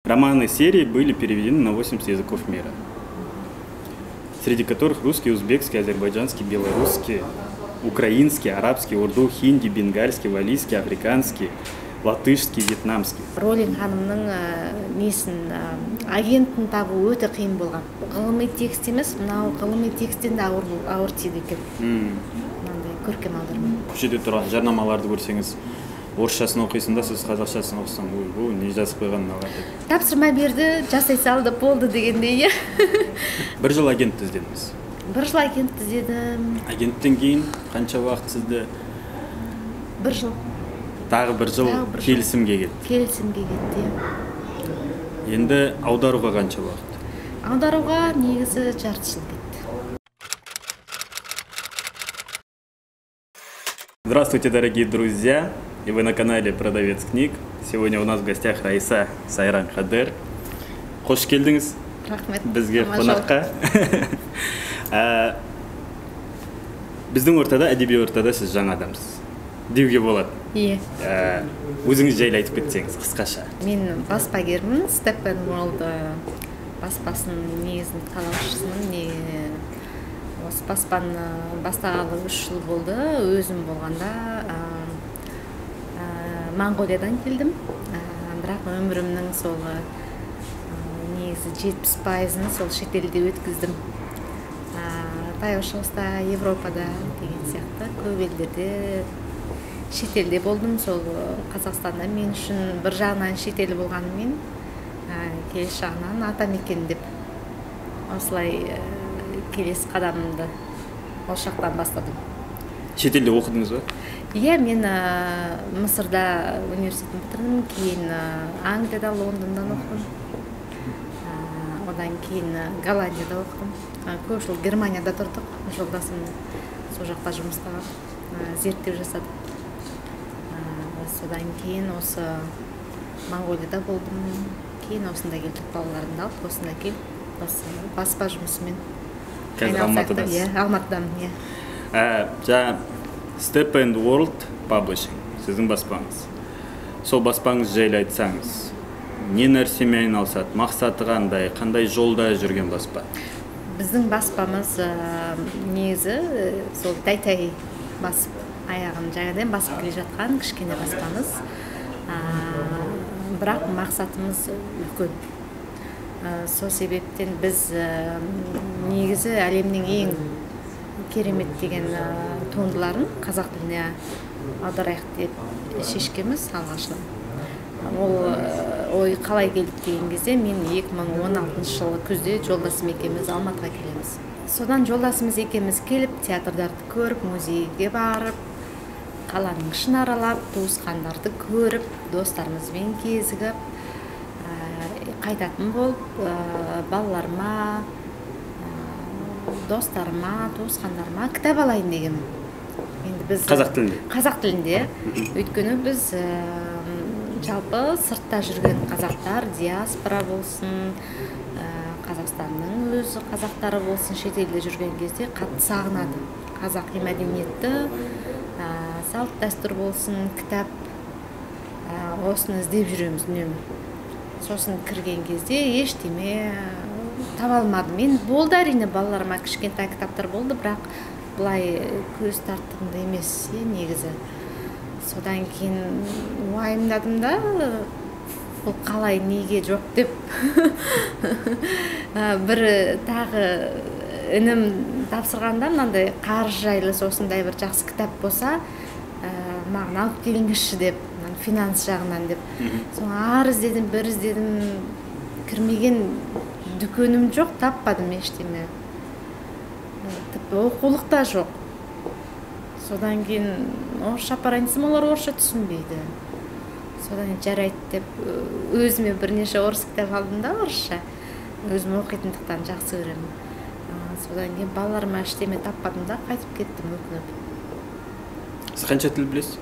Романы серии были переведены на 80 языков мира, среди которых русский, узбекский, азербайджанский, белорусский, украинский, арабский, урду, хинди, бенгальский, валийский, африканский, латышский, вьетнамский. Роллинг ханымның несін агентін табу өте қиын болған. Ғылыми текст емес, мынау ғылыми тексттен де ауыр тиді екен. Мынандай көркем аударма. Көшеде тұрған жарнамаларды көрсеңіз, орысшасын оқисың да, сіз қазақшасын оқысаң, ой, не жазып қойған мынаған деп. Тапсырма берді, жасай салды, болды дегендей. Бір жыл агент іздедіңіз. Бір жыл агент іздедім. Агенттен кейін қанша уақыт сізді? Бір жыл. Тағы бір жыл келісімге кетті. Келісімге кетті. Енді аударуға қанша уақыт? Аударуға негізі жарты жыл кетті. Здравствуйте, дорогие друзья! И вы на канале Продавец книг. Сегодня у нас в гостях Раиса Сайран Кадер. Қош келдіңіз бізге қонаққа. Біздің ортада, әдеби ортада сіз жаңа адамсыз деуге болады. Иә. Өзіңіз жайлы айтып кетсеңіз қысқаша. Мен баспагермін, Steppenwolf баспасының негізін қалаушысымын. Осы баспаны бастағалы 3 жыл болды. Өзім болғанда Монғолиядан келдім. Бірақ өмірімнің сол негізі 70%-ын сол шетелде өткіздім. Таяу шығыста, Европада деген сияқты көп елдерде шетелде болдым. Сол Қазақстанда мен үшін бір жағынан шетел болғанымен, келесі жағынан атамекен деп осылай келесі қадамымды ол жақтан бастадым. Шетелде оқыдыңыз ба? Иә, мен Мысырда университетін бітірдім, кейін Англияда, Лондондан оқыдым. Одан кейін Голландияда оқыдым. Көп жыл Германияда тұрдық. Жолдасым сол жақта жұмыста зерттеу жасадым. Содан кейін осы Монғолияда болдым. Кейін осында келдік, балаларымды алып, осында келіп, осы баспа жұмысымен. Қазір Алматыдасыз? Иә, Алматыдамын, иә. Steppenwolf Publishing, сіздің баспаңыз. Сол баспаңыз жайлы айтсаңыз, не нәрсемен айналысады, мақсаты қандай жолда жүрген баспа? Біздің баспамыз негізі сол тай-тай басып, аяғын жаңадан басып келе жатқан кішкене баспамыз. Бірақ мақсатымыз үлкен. Сол себептен біз негізі әлемнің ең керемет деген туындыларын қазақ тіліне аударайық деп шешкенбіз алғашында. Ол ой қалай келді деген кезде мен 2016 жылы күзде жолдасым екеуміз Алматыға келеміз. Содан жолдасымыз екеуміз келіп, театрдарды көріп, музейге барып, қаланың ішін аралап, туысқандарды көріп, достарымызбен кезігіп, қайтатын болып, балаларыма, достарыма, туысқандарыма кітап алайын деген. Қазақ тілінде? Қазақ тілінде. Өйткені біз жалпы сыртта жүрген қазақтар, диаспора болсын, Қазақстанның өзі қазақтары болсын, шетелде жүрген кезде қатты сағынады. Қазақи мәдениетті, салт дәстүр болсын, кітап, осыны іздеп жүреміз үнемі. Сосын кірген кезде ештеме таба алмадым. Мен болды әрине, балаларыма кішкентай кітаптар болды, бірақ бұлай көз тартымды емес негізі. Содан кейін уайымдадым да, бұл қалай неге жоқ деп. Бір тағы інім тапсырғанда, мынандай қаржы жайлы осындай бір жақсы кітап болса, маған алып келіңізші деп, финанс жағынан деп. Соң ар іздедім, бір іздедім, кірмеген дүкенім жоқ, таппадым ештеме. Тіпті оқулық та жоқ. Содан кейін орысша апарайын десем, олар орысша түсінбейді. Содан жарайды деп өзіме бірнеше орыс кітап алдым да, орысша. Өзім оқитындықтан жақсы көремін. Содан кейін балаларыма ештеме таппадым да, қайтып кеттім өкініп. Сіз қанша тіл білесіз?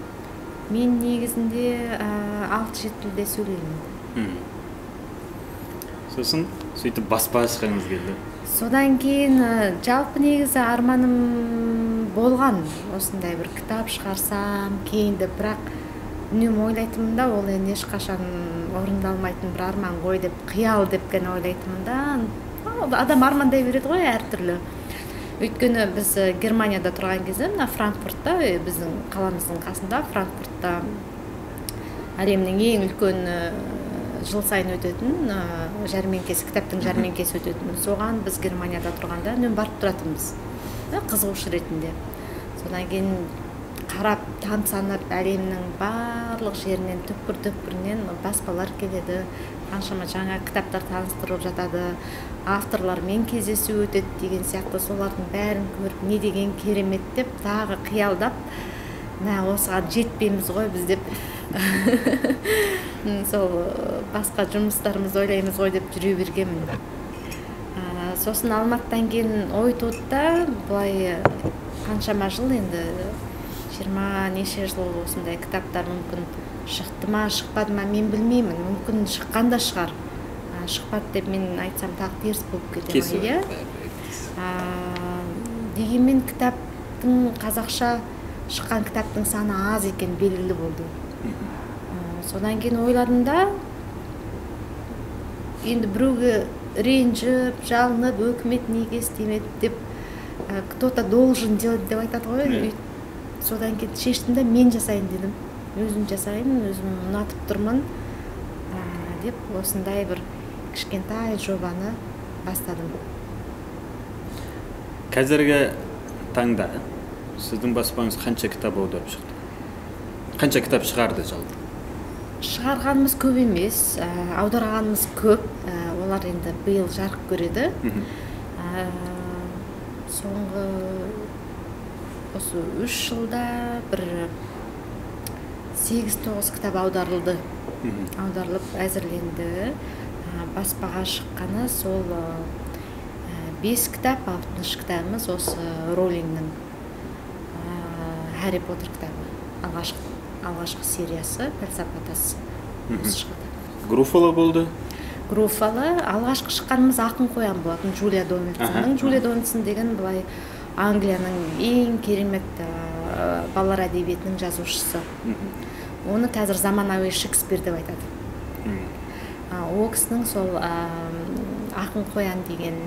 Мен негізінде 6-7 тілде сөйлеймін. Сосын сөйтіп баспа ашқыңыз келді? Содан кейін жалпы негізі арманым болған, осындай бір кітап шығарсам, кейінді, бірақ үнемі ойлайтынмын да, ол енді ешқашан орындалмайтын бір арман ғой деп, қиял деп қана ойлайтынмын да. Адам армандай береді ғой әртүрлі. Өйткені біз Германияда тұрған кезде, мына Франкфуртта, біздің қаламыздың қасында, Франкфуртта әлемнің ең үлкен жыл сайын өтетін жәрмеңкесі, кітаптың жәрмеңкесі өтетін. Соған біз Германияда тұрғанда үнемі барып тұратынбыз, қызығушы ретінде. Содан кейін қарап, тамсанып, әлемнің барлық жерінен, түкпір-түкпірінен баспалар келеді, қаншама жаңа кітаптар таныстырылып жатады, авторлармен кездесу өтеді деген сияқты. Солардың бәрін көріп, не деген керемет деп, тағы қиялдап, осыған жетпейміз ғой біз деп, сол басқа жұмыстарымызды ойлаймыз ғой деп жүре бергенмін. Сосын Алматыдан кейін ой туды да, былай қаншама жыл енді, 20 неше жыл осындай кітаптар мүмкін шықты ма, шықпады ма, мен білмеймін. Мүмкін шыққан да шығар. Шықпады деп мен айтсам тағы теріс болып кетеді ма, иә? Дегенмен кітаптың, қазақша шыққан кітаптың саны аз екен белгілі болды. Содан кейін ойладым да, енді біреуге ренжіп, жалынып, өкімет неге істемеді деп, кто-то должен делать деп айтады ғой. Содан кейін шештім да, мен жасайын дедім. Өзім жасайын, өзім ұнатып тұрмын деп, осындай бір кішкентай жобаны бастадым. Қазіргі таңда сіздің баспаңыз қанша кітап аударып шықты? Қанша кітап шығарды жалпы? Шығарғанымыз көп емес, аударғанымыз көп. Олар енді биыл жарық көреді. Соңғы осы 3 жылда бір 8-9 кітап аударылды. Аударылып әзірленді. Баспаға шыққаны сол 5 кітап, 60 кітабымыз осы Роулингнің Harry Potter кітабы. Алғашқы сериясы, Пәлсапа тасы шықты. Груффало болды? Груффало, алғашқы шыққанымыз Ақын қоян болатын, Джулия Дональдсонның. Джулия Дональдсон деген былай Англияның ең керемет балалар әдебиетінің жазушысы. Оны қазір заманауи Шекспир деп айтады. Ол кісінің сол Ақын қоян деген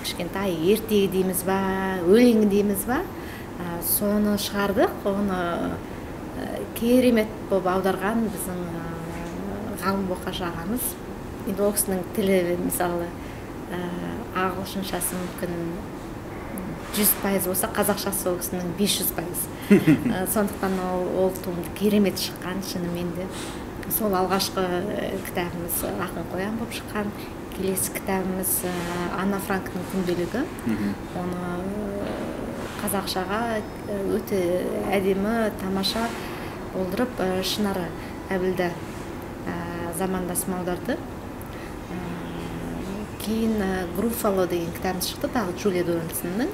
кішкентай ертегі дейміз ба, өлеңі дейміз ба, соны шығардық. Оны керемет болып аударған біздің Ғалым Боқаш ағамыз. Енді ол кісінің тілі мысалы ағылшыншасы мүмкін 100% болса, қазақшасы ол кісінің 500%. Сондықтан ол туынды керемет шыққан шынымен де. Сол алғашқы кітабымыз Ақын қоян болып шыққан. Келесі кітабымыз Анна Франктың күнделігі. Оны қазақшаға өте әдемі, тамаша болдырып, Шынары Әбілда замандасым аударды. Кейін Груффало деген кітабымыз шықты, тағы Джулия Дональдсонның.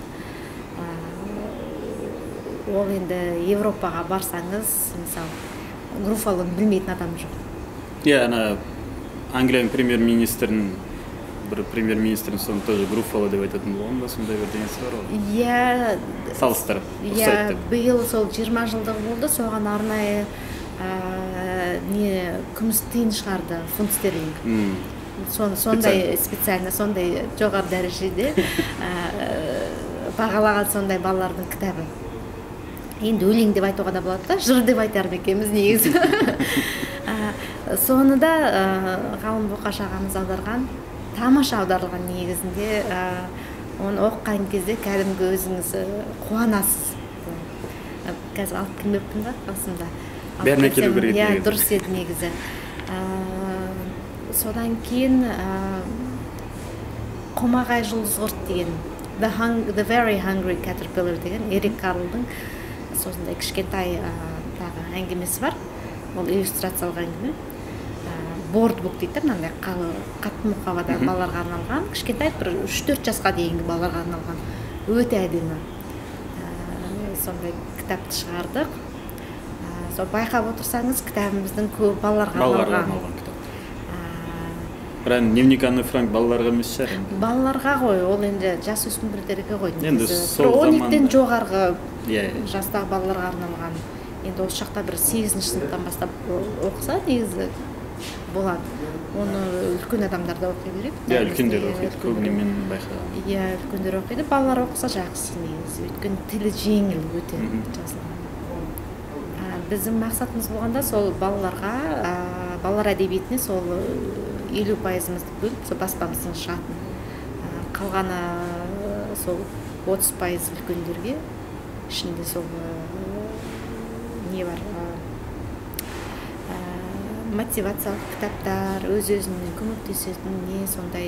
Ол енді Европаға барсаңыз, мысалы, Груффалоны білмейтін адам жоқ. Ана Англияның премьер-министрінің, бір премьер-министрдің соны тоже Груффало деп айтатын болған ба, сондай бір денесі бар ғой? Салыстырып, ұқсайды деп. Биыл сол 20 жылдығы болды, соған арнайы күміс тиын шығарды, фунт стерлинг. Сондай специально, сондай жоғары дәрежеде бағалаған сондай балалардың кітабы. Енді өлең деп айтуға да болады да, жыр деп айтар екенбіз негізі. Соны да Ғалым Боқаш ағамыз аударған, тамаша аударылған негізінде. Оны оқыған кезде кәдімгі өзіңіз қуанасыз. Қазір алып келмеппін да, қасымда. Бәріне келу керек еді. Дұрыс еді негізі. Содан кейін Қомағай жұлдыз құрт деген, The Very Hungry Caterpillar деген Эрик Карлдың осындай кішкентай әңгімесі бар. Ол иллюстрациялық әңгіме. Бордбук дейді, мынандай қатты мұқабада балаларға арналған, кішкентай бір 3-4 жасқа дейінгі балаларға арналған. Өте әдемі. Сондай кітапты шығардық. Байқап отырсаңыз, кітабымыздың көп балаларға арналған. Бірақ дневник Анны Франк балаларға емес шығар? Балаларға ғой, ол енді жас өспірімдерге ғой. Енді сол заманда 12-тен жоғарғы жастағы балаларға арналған енді осы жақта бір 8-ші сыныптан бастап оқыса негізі болады. Оны үлкен адамдар да оқи береді. Иә, үлкендер оқиды, көбіне мен байқағаным. Иә, үлкендер оқиды, балалар оқыса жақсы негізі. Өйткені тілі жеңіл өте жазылған. Біздің мақсатымыз болғанда сол балаларға, балалар әдебиетіне сол 50%-ымызды бөліп, сол баспамыздың шығатын. Қалғаны сол 30% үлкендерге, ішінде сол не бар, мотивациялық кітаптар, өз-өзіне көмектесетін не сондай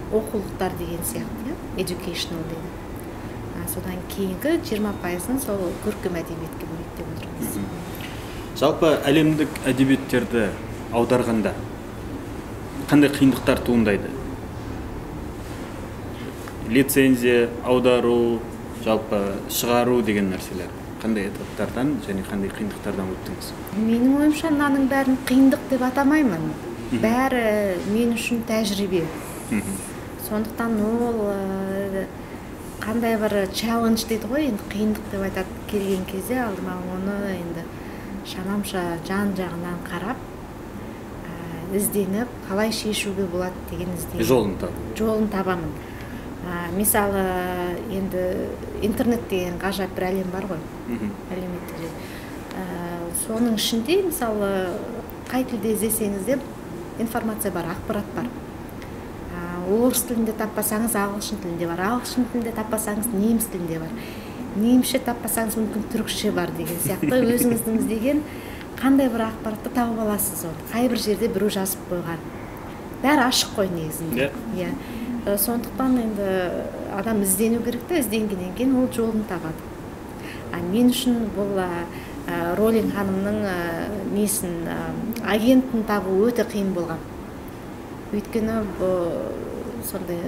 оқулықтар деген сияқты, educational дейді. Содан кейінгі 20%-ын сол көркем әдебиетке бөлейік деп отырмыз. Жалпы әлемдік әдебиеттерді аударғанда қандай қиындықтар туындайды? Лицензия, аудару, жалпы шығару деген нәрселер. Қандай этаптардан және қандай қиындықтардан өттіңіз? Менің ойымша мынаның бәрін қиындық деп атамаймын. Бәрі мен үшін тәжірибе. Сондықтан ол қандай бір челлендж дейді ғой, енді қиындық деп айтады келген кезде алдыма оны енді шанамша жан-жағынан қарап, ізденіп, қалай шешуге болады деген жолын табамын. Мысалы, енді интернет деген ғажап бір әлем бар ғой, әлеуметтік желі. Соның ішінде, мысалы, қай тілде іздесеңіз де информация бар, ақпарат бар. Орыс тілінде таппасаңыз, ағылшын тілінде бар. Ағылшын тілінде таппасаңыз, неміс тілінде бар. Немісше таппасаңыз, мүмкін түрікше бар деген сияқты. Өзіңіздің іздеген қандай бір ақпаратты тауып аласыз оны. Қай бір жерде біреу жазып қойған. Бәрі ашық қой негізінде. Сондықтан енді адам іздену керек те, ізденгеннен кейін ол жолын табады. Мен үшін бұл Роллинг ханымның несін, агентін табу өте қиын болған. Өйткені сондай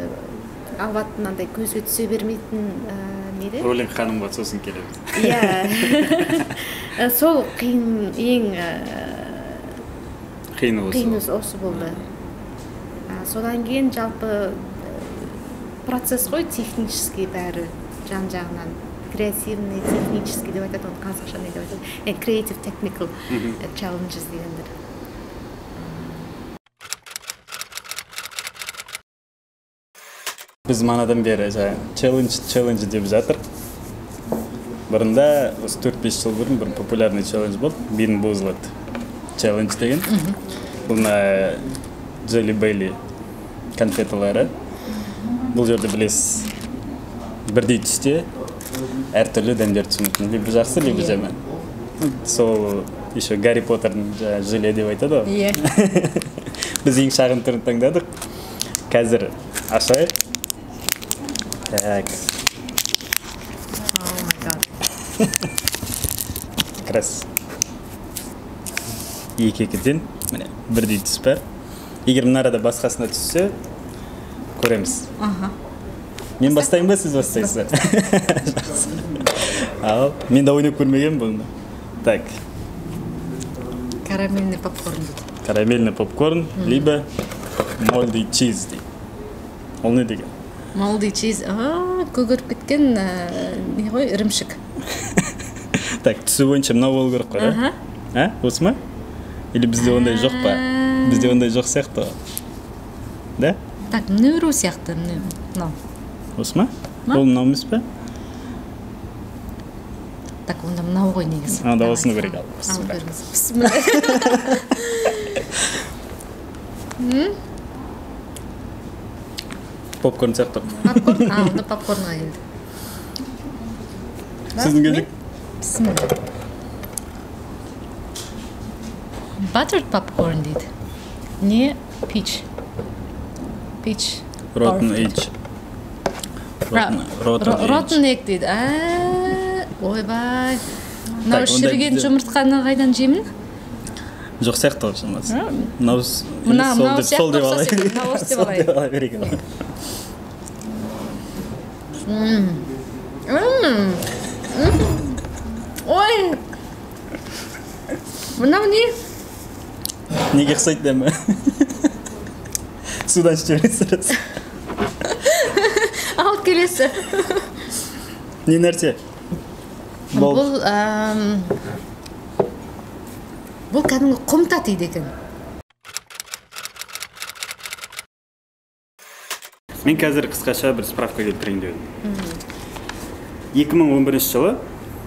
албаттынандай көзге түсе бермейтін неде? Роллинг ханымға сосын келеміз. Иә. Сол қиын, ең қиын осы болды. Содан кейін жалпы процесс қой, технический бәрі жан-жағынан. Креативный, технический деп айтады, оны қазақша не деп айтады. Creative technical challenges дегендер. Біз манадан бері челлендж деп жатыр. Бұрында, осы 4-5 жыл бұрын бір популярный челлендж болды. Бин Бузлет челлендж деген. Бұна Джелли Бейли конфеталары. Бұл жерде білесіз, бірдей түсте әртүрлі дәмдер түсі мүмкін. Либо жақсы, либо жаман. Сол еще Гарри Поттердің желе деп айтады ғой. Біз ең шағын түрін таңдадық. Қазір ашайық. Так. Oh my god. Крас. Екі-екіден бірдей түс бар. Егер мына арада басқасына түссе, көреміз. Мен бастайын ба, сіз бастайсыз? Ал, мен да ойнап көрмеген бұны. Так. Карамельный попкорн. Карамельный попкорн, либо moldy cheese дейді. Ол не деген? Moldy cheese, көгеріп кеткен не ғой, ірімшік. Так, түсі бойынша мынау болу керек қой, да? Осы ма? Или бізде ондай жоқ па? Бізде ондай жоқ сияқты. Да? Так, нүру сияқты, мынау. Осы ма? Ол мынау емес па? Так, онда мынау ғой негізі. Анда осыны көрек ал. Бісміллә. Попкорн сияқты. Попкорн? Онда попкорнға келді. Сіздің келдік? Бісміллә. Buttered popcorn дейді. Не peach. Peach. Rotten egg. Rotten egg дейді. Ойбай. Мынау шіріген жұмыртқаны қайдан жеймін? Жоқ сияқты ғой шамасы. Мынау сияқты ұқсас еді. Мынау осы деп алайын. Ой! Мынау не? Неге ұқсайды дәмі? Судан іште бересіз. Алып келесі. Не нәрсе? Бұл кәдімгі құмта дейді екен. Мен қазір қысқаша бір справка келтірейін дедім. 2011 жылы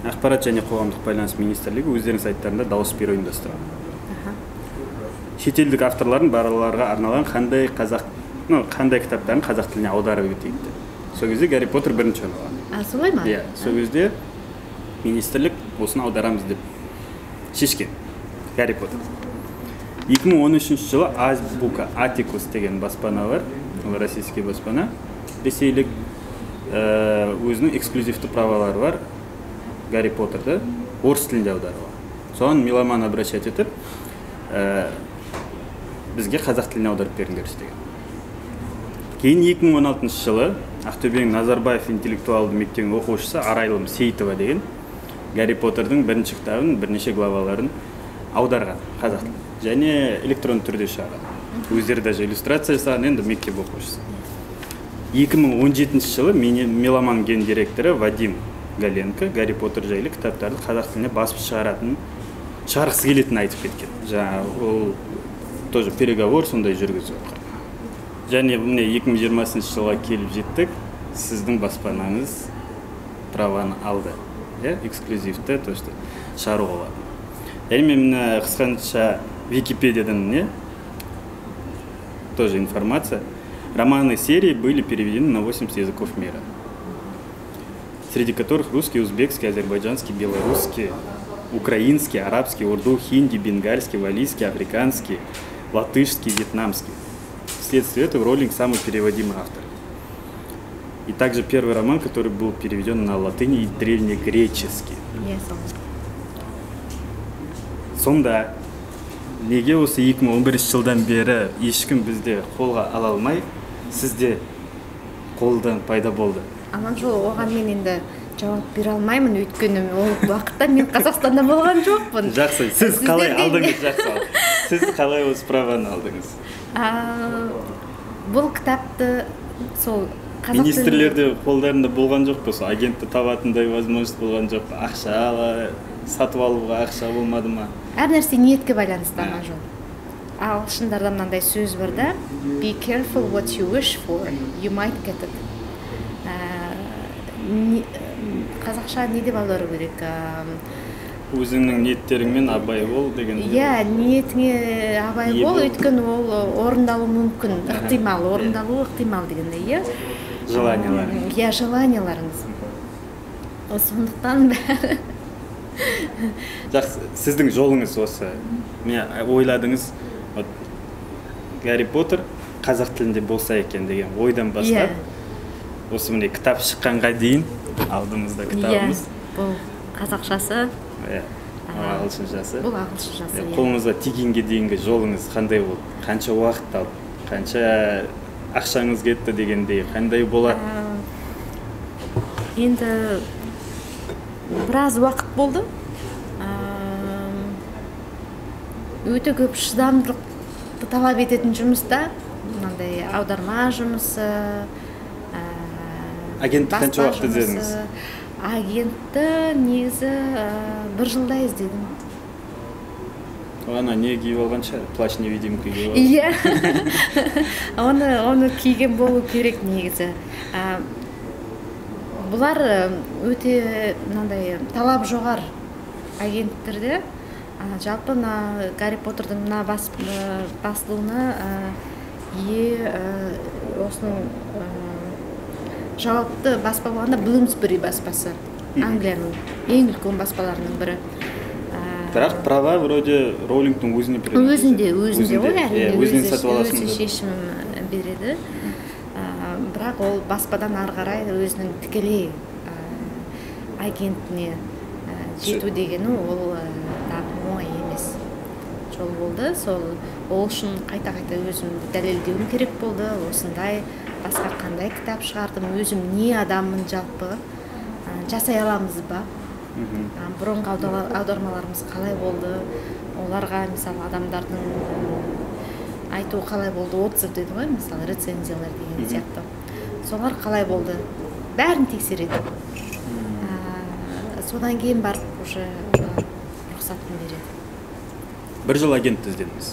Ақпарат және қоғамдық байланыс министрлігі өздерінің сайттарында дауыс беру ұйымдастырған. Шетелдік авторлардың балаларға арналған қандай кітаптарын қазақ тіліне аударып өтейді. Сол кезде Гарри Поттер бірінші орын. Солай ма? Иә, сол кезде министрлік осыны аударамыз деп шешкен. Гарри Поттер. 2013 жылы Азбука Атикус деген баспана бар, ол российский баспана. Ресейлік өзінің эксклюзивті правалары бар. Гарри Поттерді орыс тілінде аударылған. Соған меломан обращать етіп, бізге қазақ тіліне аударып беріңдер деген. Кейін 2016 жылы Ақтөбенің Назарбаев интеллектуалды мектебінің оқушысы Арайлым Сейтова деген Гарри Поттердің бірінші кітабын, бірнеше главаларын аударған қазақ тіліне. Және электронды түрде шығарған. Өздері даже иллюстрация жасаған, енді мектеп оқушысы. 2017 жылы меломан ген директоры Вадим Галенко Гарри Поттер жайлы кітаптарды қазақ тіліне басып шығарғысы келетінін айтып кеткен. Жаңағы ол тоже переговор сондай жүргізіп жатқан. Және міне 2020 жылға келіп жеттік, сіздің баспанаңыз праваны алды. Эксклюзивті, то что шығаруға болады. Және мен қысқаша Википедиядан тоже информация. Романы серии были переведены на 80 языков мира, среди которых русский, узбекский, азербайджанский, белорусский, украинский, арабский, урду, хинди, бенгальский, валийский, африканский, латышский, вьетнамский. Вследствие этого Роулинг самый переводимый автор. И также первый роман, который был переведен на латыни и древнегреческий. Сонда неге осы 2011 жылдан бері ешкім бізде қолға ала алмай, сізде қолдан пайда болды? Аман жол, оған мен енді жауап бере алмаймын, өйткені ол уақытта мен Қазақстанда болған жоқпын. Жақсы, сіз қалай алдыңыз? Жақсы. Сіз қалай осы праваны алдыңыз? Бұл кітапты сол министрлерде қолдарында болған жоқ па? Агентті табатындай возможность болған жоқ па? Ақша ала, сатып алуға ақша болмады ма? Әр нәрсе ниетке байланысты, Аман жол. Ағылшындарда мынандай сөз бар да, be careful what you wish for, you might get it. Қазақша не деп аудару керек? Өзіңнің ниеттеріңмен абай бол деген. Иә, ниетіңе абай бол, өйткені ол орындалуы мүмкін, ықтимал, орындалуы ықтимал дегенде, иә? Желанияларыңыз. Иә, желанияларыңыз. Сондықтан бәрі. Жақсы, сіздің жолыңыз осы. Мен ойладыңыз, Гарри Поттер қазақ тілінде болса екен деген ойдан бастап, осы міне кітап шыққанға дейін алдымызда кітабымыз. Бұл қазақшасы, ағылшыншасы. Бұл ағылшыншасы. Қолыңызға тигенге дейінгі жолыңыз қандай болды? Қанша уақыт алды? Қанша ақшаңыз кетті дегендей, қандай болады? Енді біраз уақыт болды. Өте көп шыдамдылықты талап ететін жұмыста, мынандай аударма жұмысы, агентті қанша уақыт іздедіңіз? Агентті негізі 1 жылда іздедім. Ана не киіп алған шығар? Плащ невидимка киіп алған? Иә, оны киген болу керек негізі. Бұлар өте талап жоғар агенттерде. Жалпы Гарри Поттердің басылуына осының жауапты баспа болғанда Блумсбери баспасы, Англияның ең үлкен баспаларының бірі. Бірақ права вроде Роулингтің өзіне береді. Өзінде ғой, өзінен сатып аласың. өзі шешім береді. Бірақ ол баспадан ары қарай өзінің тікелей агентіне жету дегені ол оңай емес жол болды. Ол үшін қайта-қайта өзімді дәлелдеуім керек болды. Осындай басқа қандай кітап шығардым, өзім не адаммын жалпы, жасай аламыз ба? Бұрынғы аудармаларымыз қалай болды? Оларға, мысалы, адамдардың айту қалай болды? Отзыв дейді ғой, мысалы, рецензиялар деген сияқты. Солар қалай болды? Бәрін тексереді. содан кейін барып уже рұқсатын береді. Бір жыл агент іздедіңіз.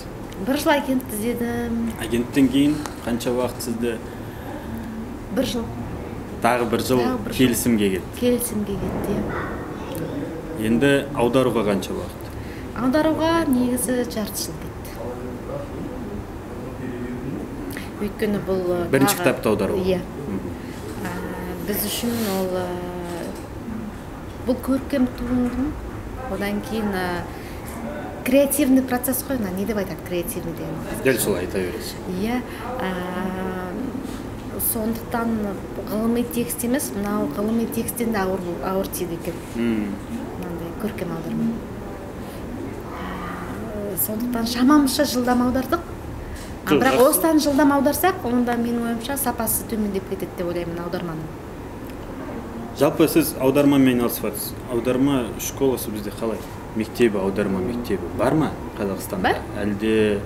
Бір жыл агент іздедім. Агенттен кейін қанша уақыт сізді? Бір жыл. Тағы бір жыл келісімге кетті. Келісімге кетті. Енді аударуға қанша уақыт? Аударуға негізі жарты жыл кетті. Өйткені бұл бірінші кітапты аудару. Иә. Біз үшін ол бұл көркем туындың, одан кейін креативный процесс қой, не деп айтады креативный деген? Дәл солай айта бересіз. Иә. Сондықтан ғылыми текст емес, мынау ғылыми тексттен де ауыр тиді екен. Мынандай көркем аударма. Сондықтан шамамызша жылдам аудардық. Бірақ осыдан жылдам аударсақ, онда менің ойымша сапасы төмендеп кетеді деп ойлаймын аударманың. Жалпы сіз аудармамен айналысып жатырсыз. Аударма школасы бізде қалай? Мектебі, аударма мектебі бар ма Қазақстанда? Бар. Әлде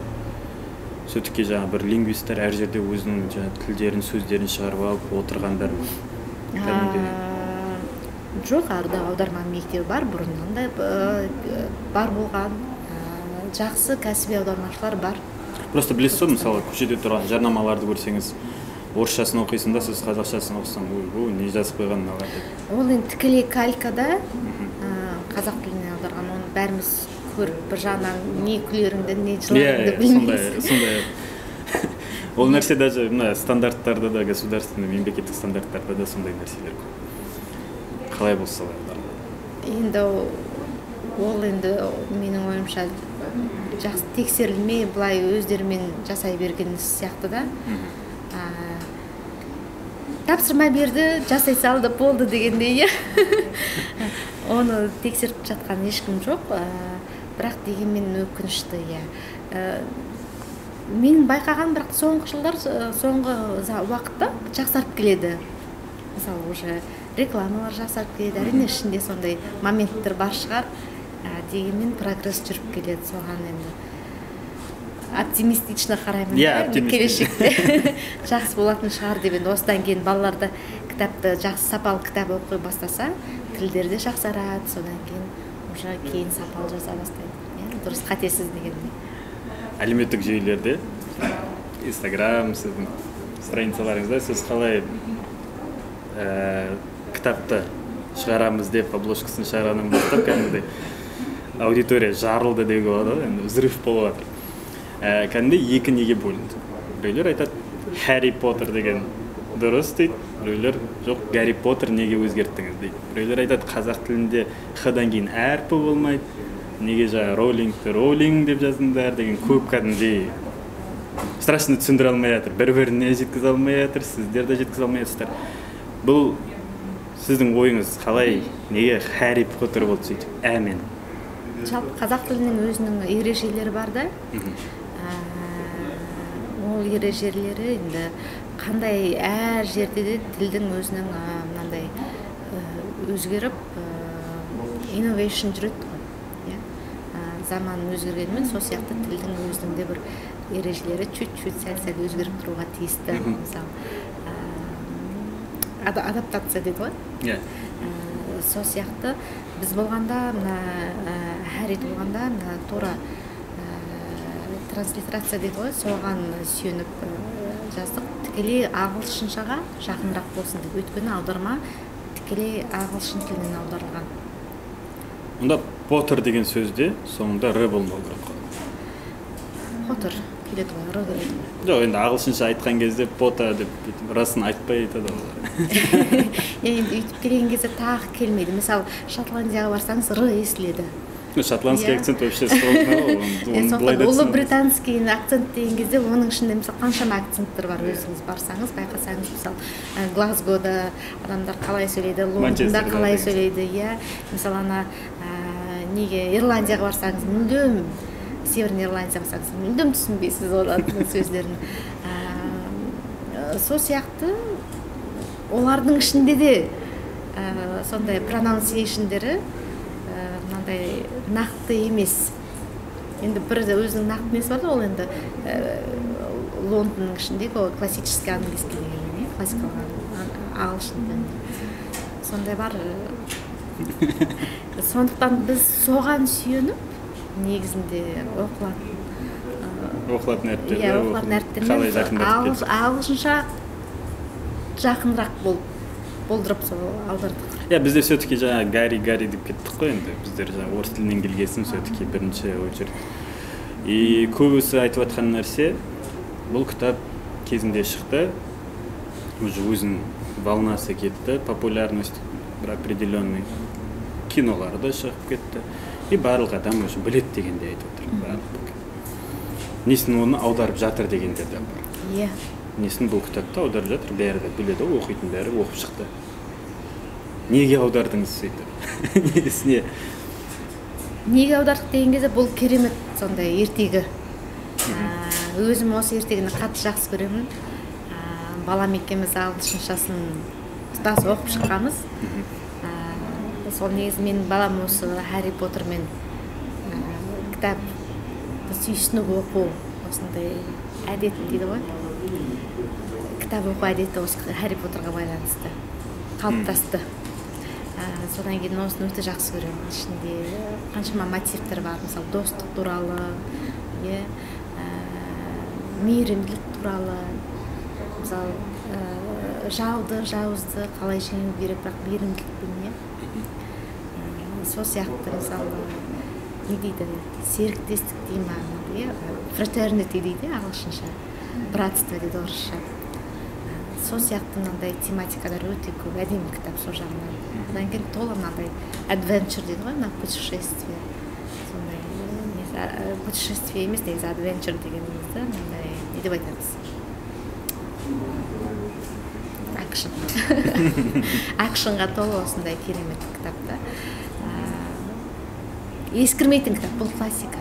все-таки бір лингвисттер әр жерде өзінің тілдерін, сөздерін шығарып алып отырғандар ма? Жоқ, аударма мектебі бар, бұрыннан да бар болған. Жақсы кәсіби аудармашылар бар. Просто білесіз ғой, мысалы көшеде тұрған жарнамаларды көрсеңіз, орысшасын оқисың да, сіз қазақшасын оқысаң, ой, не жазып қойған мыналар деп. Ол енді тікелей калькада қазақ тіліне аударған, оны бәріміз көріп, бір жағынан не күлеріңді, не жыларыңды білмейсің. Сондай. Ол нәрсе даже стандарттарда да, государственный, мемлекеттік стандарттарда да сондай нәрселер көп. Қалай болса солай. Енді ол менің ойымша жақсы тексерілмей, былай өздерімен жасай берген сияқты да. Тапсырма берді, жасай салды, болды дегендей. Оны тексеріп жатқан ешкім жоқ, бірақ дегенмен өкінішті. Мен байқаған, бірақ соңғы уақытта жақсарып келеді. Мысалы, уже рекламалар жасарып келеді, әрине ішінде сондай моменттер бар шығар, дегенмен прогресс жүріп келеді. Соған енді оптимистично қараймын. Келешекте жақсы болатын шығар деп. Осыдан кейін балаларды кітапты, жақсы сапалы кітап оқи бастаса, тілдерде жақсарады, содан кейін уже кейін сапалы жаза бастайды. Дұрыс, қатесіз дегендей. Әлеуметтік жүйелерде, Инстаграм, сіздің страницаларыңызда сіз қалай кітапты шығарамыз деп, обложкасын шығарғаннан бастап, кәдімгідей аудитория жарылды деуге болады, енді взрыв болып жатыр. Кәдімгідей екі неге бөлінді. Біреулер айтады, Харри Поттер деген дұрыс дейді, біреулер жоқ, Гарри Поттер неге өзгерттіңіз дейді. Біреулер айтады, қазақ тілінде х-дан кейін әрпі болмайды, неге роллингті роллинг деп жаздыңдар деген көп кәдімгідей страшно түсіндіре алмай жатыр, бір-біріне жеткізе алмай жатыр, сіздер де жеткізе алмай жатырсыздар. Бұл сіздің ойыңыз қалай, неге Харри Поттер болды сөйтіп? Әмен. Жалпы қазақ тілінің өзінің ережелері бар да. Ол ережелері енді қандай әр жерде де тілдің өзінің мынандай өзгеріп innovation жүреді ғой. Заман өзгергенімен сол сияқты тілдің өзінің де бір ережелері чуть-чуть сәл-сәл өзгеріп тұруға тиісті. Мысалы, адаптация дейді ғой. Сол сияқты біз болғанда, Харри болғанда, тура транслитерация дейді ғой, соған сүйеніп жаздық. Тікелей ағылшыншаға жақынырақ болсын деп. Өйткені аударма тікелей ағылшын тілінен аударылған. Онда Поттер деген сөзде соңында р болмау керек қой. Поттер келеді ғой, р келеді. Жоқ, енді ағылшынша айтқан кезде Поттер деп расын айтпай айтады ғой. Енді үйтіп келген кезде тағы келмейді. Мысалы, Шотландияға барсаңыз р естіледі. Шотландский акцент вообще сложно. Ұлыбританский акцент деген кезде оның ішінде мысалы қаншама акценттер бар, өзіңіз барсаңыз, байқасаңыз, мысалы Глазгода адамдар қалай сөйлейді, Лондонда қалай сөйлейді, мысалы неге Ирландияға барсаңыз, мүлдем Северный Ирландияға барсаңыз, мүлдем түсінбейсіз олардың сөздерін. Сол сияқты олардың ішінде де сондай pronunciation-дері мынандай нақты емес. Енді бір өзінің нақты несі бар да, ол енді Лондонның ішіндегі классический английский деген, классикалық ағылшын. Сондай бар. Сондықтан біз соған сүйеніп негізінде оқылатын қалай жақындатып кетті. ағылшынша жақынырақ болдырып сол аудардық. Бізде все-таки жаңа Гарри деп кеттік қой енді. Біздер жаңа орыс тілінен келгесін все-таки бірінші очередь. И көбісі айтып жатқан нәрсе, бұл кітап кезінде шықты, уже өзінің волнасы кетті, популярность бір определенный кинолары да шығып кетті. И барлық адам уже білет дегенде айтып отыр. Несін оны аударып жатыр дегендер де бар. Несін бұл кітапты аударып жатыр, бәрі де біледі, оқитын бәрі оқып шықты. Неге аудардыңыз сөйтіп? Негесіне? Неге аудардық деген кезде бұл керемет сондай ертегі. Өзім осы ертегіні қатты жақсы көремін. Балам екеуміз ағылшыншасын тұтас оқып шыққанбыз. Сол негізі менің балам осы Харри Поттермен кітап сүйсініп оқу осындай әдет дейді ғой. Кітап оқу әдеті осы Харри Поттерға байланысты қалыптасты. Содан кейін осыны өте жақсы көремін. Ішінде қаншама мотивтер бар, мысалы достық туралы, мейірімділік туралы, мысалы жауызды қалай жеңу керек, бірақ мейірімділікпен. Сол сияқты мысалы не дейді, серіктестік дей ма, fraternity дейді ағылшынша, братство дейді орысша. Сол сияқты мынандай тематикалар өте көп, әдемі кітап сол жағынан. Одан кейін толы мынандай adventure дейді ғой, путешествие. Сондай путешествие емес, негізі adventure дегенімізді мындай не деп айтамыз? Акшн. Акшнға толы осындай керемет кітапта. Ескірмейтін кітап, бұл классика.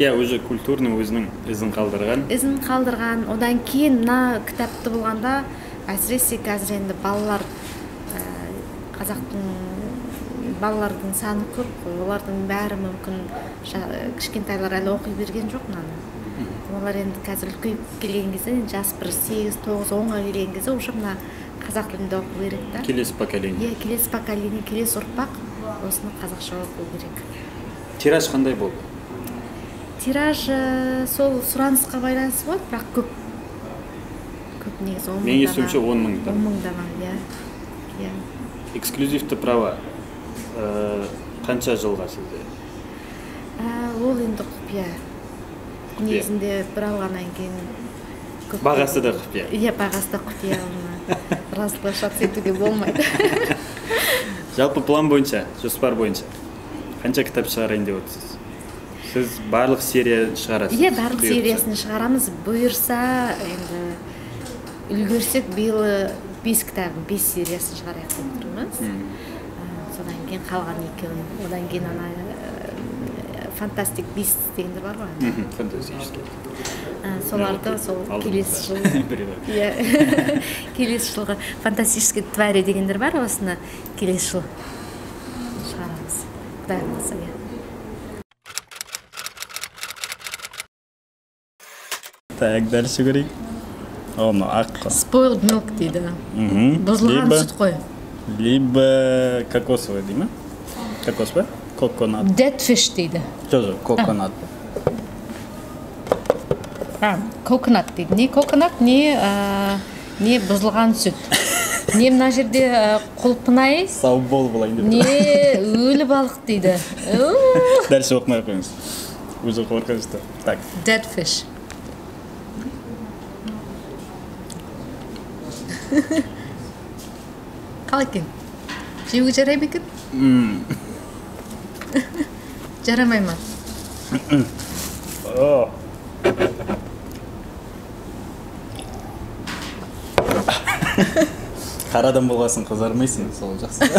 Уже культурный өзінің ізін қалдырған. Одан кейін мына кітапты болғанда, әсіресе қазір енді балалардың саны көп қой. Олардың бәрі мүмкін кішкентайлар әлі оқи берген жоқ мынаны. Олар енді қазір үлкейіп келген кезде, жас бір 8, 9, 10-ға келген кезде уже мына қазақ тілінде оқу керек та. Келесі поколение. Келесі поколение, келесі ұрпақ осыны қазақша оқу керек. Тираж қандай болды? Тираж сол сұранысқа байланысты болады, бірақ көп негізі 10 мыңдана. Мен естуімше 10 мыңдана. 10 мыңдана, Эксклюзивті права қанша жылға сізде? Ол енді құпия. Негізінде бір алғаннан кейін бағасы да құпия. Бағасы да құпия. Разглашаться етуге болмайды. Жалпы план бойынша, жоспар бойынша қанша кітап шығарайын деп отырсыз? Сіз барлық серия шығарасыз? Барлық сериясын шығарамыз. Бұйырса, енді үлгерсек биыл 5 кітабын, 5 сериясын шығарайық деп тұрмыз. Содан кейін қалған екеуін, одан кейін ана фантастик бист дегендер бар ғой. Фантастический. Соларды сол келесі жылғы фантастический твари дегендер бар, осыны келесі жыл шығарамыз. Құдай қаласа. Так, дальше көрейік. Оны аққа. Spoiled milk дейді. Бұзылған сүт қой. Либо кокосовый дейді ма? Кокос ба? Coconut. Dead fish дейді. Тоже coconut. Coconut дейді. Не coconut, не бұзылған сүт. Не мына жерде құлпынай. Сау бол болайын деп. Не өлі балық дейді. Дальше оқымай қойыңыз. Өзі қорқынышты. Так. Dead fish. Қалай екен? Жеуге жарай ма екен? Жарамай ма? Қарадан болғасын қызармайсың, сол жақсы.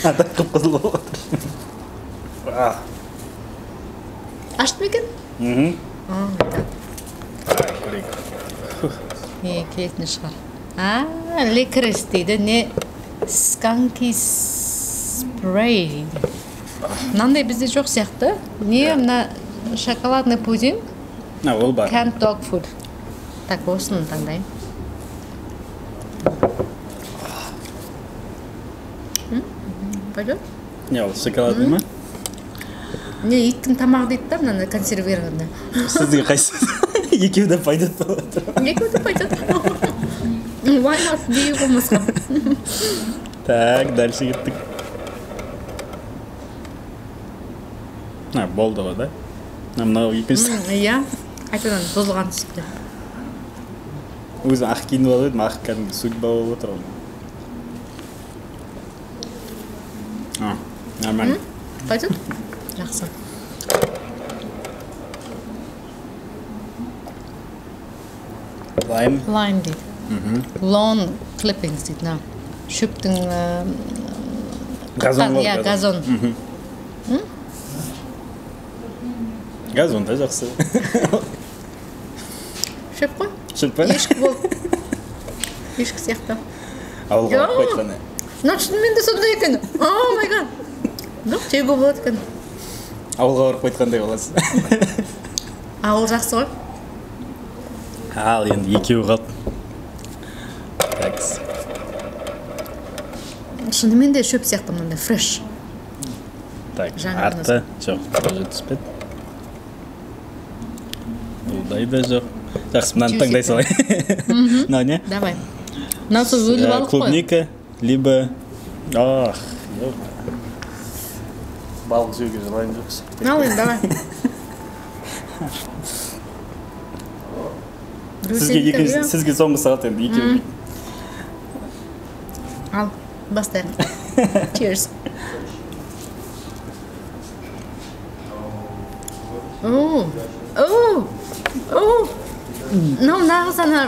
Адам қып-қызыл болып отыр. Ашты ма екен? Не, келетіні шығар. Лекарис дейді, не сканки спрей дейді. Мынандай бізде жоқ сияқты. Не, мына шоколадный пудинг. Ол бар. Canned dog food. Так, осыны таңдайын. Пойдет? Не, ол шоколадный ма? Не, иттің тамағы дейді да, мынаны консервированный. Сізге қайсы? Екеуі де пойдет болып отыр. Екеуі де пойдет. Why not? Неге болмасқа? Так, дальше кеттік. Болды ғой да? Мынау екіншісі. Иә, қайтадан бұзылған түсіпті. Өзім ақ киініп алып едім, ақ кәдімгі судьба болып отыр ғой. Нормально. Пойдет? Жақсы. Лайм. Lime дейді. Lawn clippings дейді. Шөптің... Газон ғой. Иә, газон. Газон да жақсы. Шөп қой? Шөп па? Ешкі болып. Ешкі сияқты. Ауылға алып қайтқаны. Шынымен де сондай екен. О, май гад. Жоқ, жеуге болады екен. Ауылға барып қайтқандай боласыз. Ауыл жақсы ғой. Ал, енді екеуі қалды. Такс. Шынымен де шөп сияқты мынандай фреш. Так, арты жоқ, тоже түспеді. Бұлдай да жоқ. Жақсы, мынаны таңдай салайын. Мынау не? Давай. Мынау сол өлі балық қой. Клубника, либо... Ах, жоқ. Балық жеуге жылайын жоқшы. Ал енді, давай. Сізге соңғы сағат енді екеуі. Ал, бастайық. Cheers. Мынау нағыз ана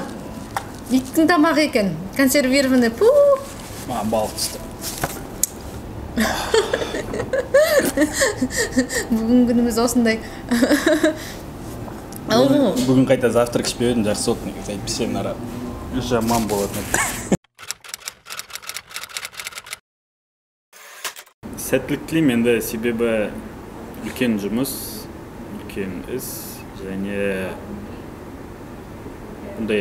иттің тамағы екен. Консервированный. Маған балық түсті. Бүгін күніміз осындай. Бүгін қайта завтрак ішпей едім, жақсы болды негізі. Әйтпесе мына жаман болатын еді. Сәттілік тілеймін, енді себебі үлкен жұмыс, үлкен іс және бұндай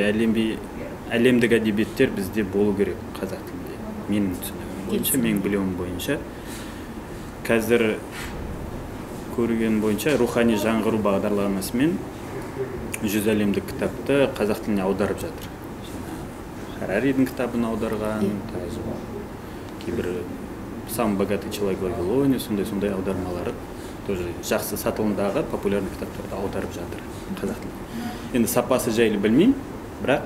әлемдік әдебиеттер бізде болу керек қазақ тілінде. Менің түсінігім бойынша, менің білуім бойынша. Қазір көрген бойынша рухани жаңғыру бағдарламасымен 100 әлемдік кітапты қазақ тіліне аударып жатыр. Хараридің кітабын аударған, кейбір «Сам богатый человек в Вавилоне», сондай аудармалары тоже жақсы сатылымдағы популярный кітаптарды аударып жатыр қазақ тіліне. Енді сапасы жайлы білмеймін, бірақ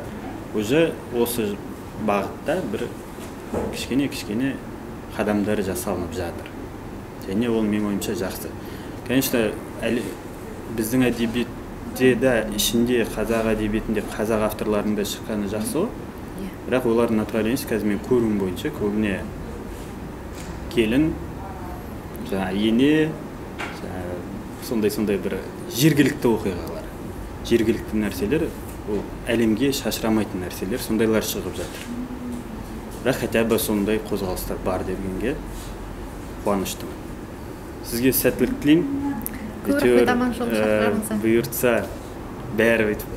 уже осы бағытта бір кішкене қадамдары жасалынып жатыр. Және ол менің ойымша жақсы. Конечно, біздің әдебиетте де ішінде қазақ әдебиетінде қазақ авторларында шыққаны жақсы ғой. Бірақ олардың направлениесі қазір мен көруім бойынша көбіне келін, ене, сондай бір жергілікті оқиғалар. Жергілікті нәрселер, ол әлемге шашырамайтын нәрселер, сондайлар шығып жатыр. Бірақ хотя бы сондай қозғалыстар бар дегенге қуаныштымын. Сізге сәттілік тілеймін. Бұйыртса бәрі өйтіп,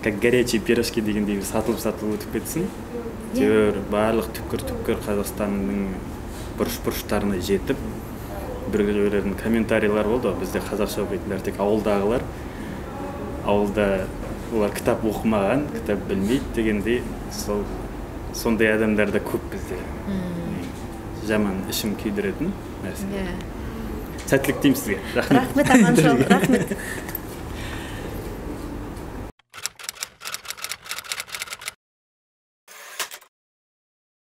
как горячие пирожки дегендей сатылып өтіп кетсін. Барлық түпкір Қазақстанның бұрыш-бұрыштарына жетіп, біреулердің комментарийлар болды. Бізде қазақша оқитындар тек ауылдағылар. Ауылда олар кітап оқымаған, кітап білмейді дегендей, сондай адамдарда көп бізде. Жаман ішім күйдіретін нәрсе. Сәттілік деймін сізге. Рахмет. Рахмет, аман жол. Рахмет.